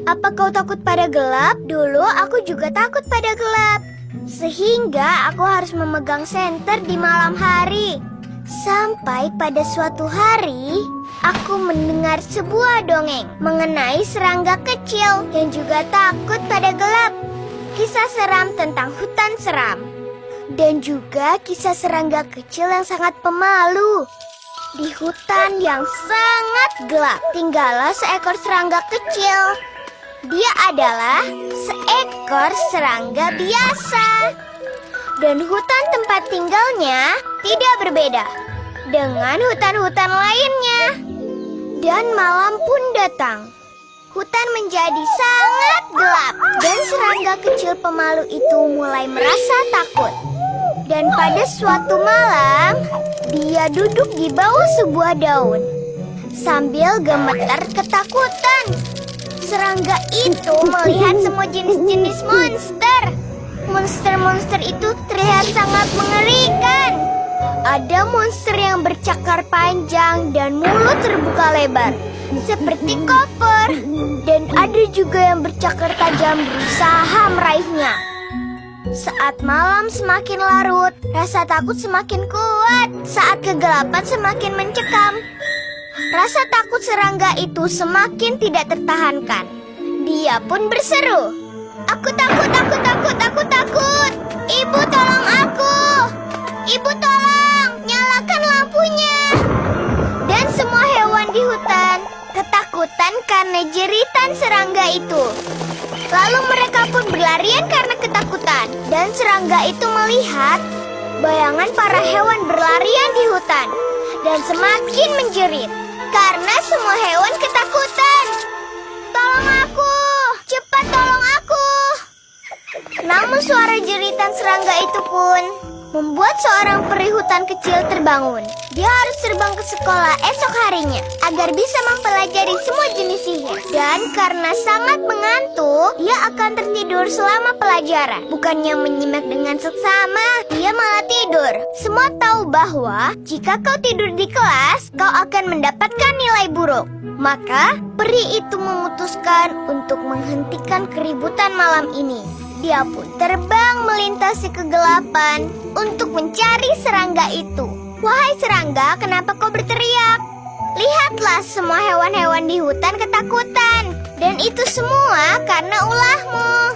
Apa kau takut pada gelap? Dulu aku juga takut pada gelap. Sehingga aku harus memegang senter di malam hari. Sampai pada suatu hari, aku mendengar sebuah dongeng mengenai serangga kecil yang juga takut pada gelap. Kisah seram tentang hutan seram. Dan juga kisah serangga kecil yang sangat pemalu. Di hutan yang sangat gelap, tinggallah seekor serangga kecil. Dia adalah seekor serangga biasa. Dan hutan tempat tinggalnya tidak berbeda dengan hutan-hutan lainnya. Dan malam pun datang. Hutan menjadi sangat gelap. Dan serangga kecil pemalu itu mulai merasa takut. Dan pada suatu malam, dia duduk di bawah sebuah daun sambil gemetar ketakutan. Serangga itu melihat semua jenis-jenis monster. Monster-monster itu terlihat sangat mengerikan. Ada monster yang bercakar panjang dan mulut terbuka lebar seperti koper. Dan ada juga yang bercakar tajam berusaha meraihnya. Saat malam semakin larut, rasa takut semakin kuat. Saat kegelapan semakin mencekam, rasa takut serangga itu semakin tidak tertahankan. Dia pun berseru, "Aku takut, aku takut, aku takut. Ibu tolong aku. Ibu tolong, nyalakan lampunya." Dan semua hewan di hutan ketakutan karena jeritan serangga itu. Lalu mereka pun berlarian karena ketakutan. Dan serangga itu melihat bayangan para hewan berlarian di hutan. Dan semakin menjerit karena semua hewan ketakutan. "Tolong aku! Cepat tolong aku!" Namun suara jeritan serangga itu pun membuat seorang peri hutan kecil terbangun. Dia harus terbang ke sekolah esok harinya agar bisa mempelajari semua jenis sihir. Dan karena sangat mengantuk, dia akan tertidur selama pelajaran. Bukannya menyimak dengan seksama, dia malah tidur. Semua tahu bahwa jika kau tidur di kelas, kau akan mendapatkan nilai buruk. Maka peri itu memutuskan untuk menghentikan keributan malam ini. Dia pun terbang melintasi kegelapan untuk mencari serangga itu. "Wahai serangga, kenapa kau berteriak? Lihatlah, semua hewan-hewan di hutan ketakutan. Dan itu semua karena ulahmu."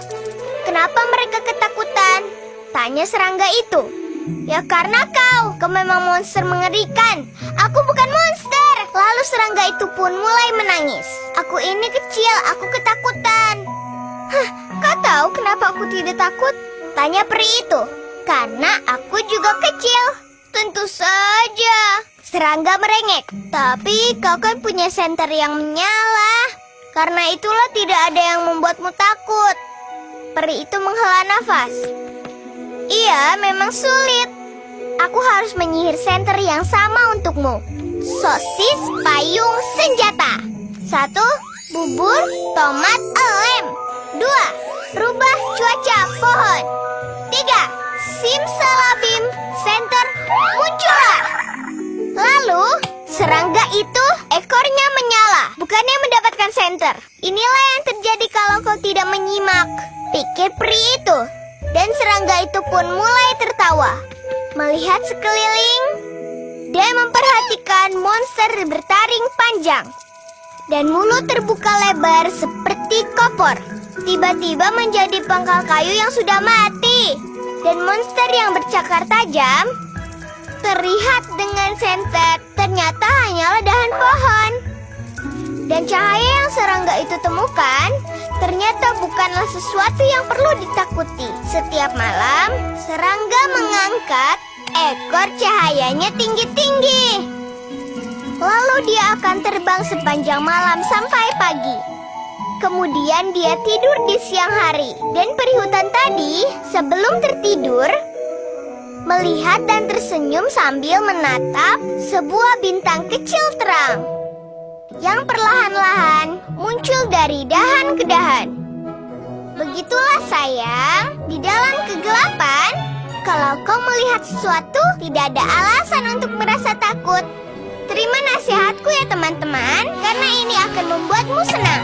"Kenapa mereka ketakutan?" tanya serangga itu. "Ya karena kau memang monster mengerikan." "Aku bukan monster." Lalu serangga itu pun mulai menangis. "Aku ini kecil, aku ketakutan." "Hah, kau tahu kenapa aku tidak takut?" tanya peri itu. "Karena aku juga kecil." "Tentu saja," serangga merengek. "Tapi kau kan punya senter yang menyala. Karena itulah tidak ada yang membuatmu takut." Peri itu menghela nafas. "Iya, memang sulit. Aku harus menyihir senter yang sama untukmu. Sosis payung senjata. 1. Bubur tomat lem. 2. Rubah cuaca pohon. 3. Simsalabim, senter muncullah." Lalu serangga itu ekornya menyala, bukannya mendapatkan senter. "Inilah yang terjadi kalau kau tidak menyimak," pikir peri itu. Dan serangga itu pun mulai tertawa. Melihat sekeliling, dia memperhatikan monster bertaring panjang dan mulut terbuka lebar seperti kopor. Tiba-tiba menjadi pangkal kayu yang sudah mati. Dan monster yang bercakar tajam terlihat dengan senter ternyata hanyalah dahan pohon. Dan cahaya yang serangga itu temukan ternyata bukanlah sesuatu yang perlu ditakuti. Setiap malam, serangga mengangkat ekor cahayanya tinggi-tinggi. Lalu dia akan terbang sepanjang malam sampai pagi. Kemudian dia tidur di siang hari. Dan peri hutan tadi sebelum tertidur melihat dan tersenyum sambil menatap sebuah bintang kecil terang yang perlahan-lahan muncul dari dahan ke dahan. Begitulah sayang, di dalam kegelapan, kalau kau melihat sesuatu, tidak ada alasan untuk merasa takut. Terima nasihatku ya teman-teman, karena ini akan membuatmu senang.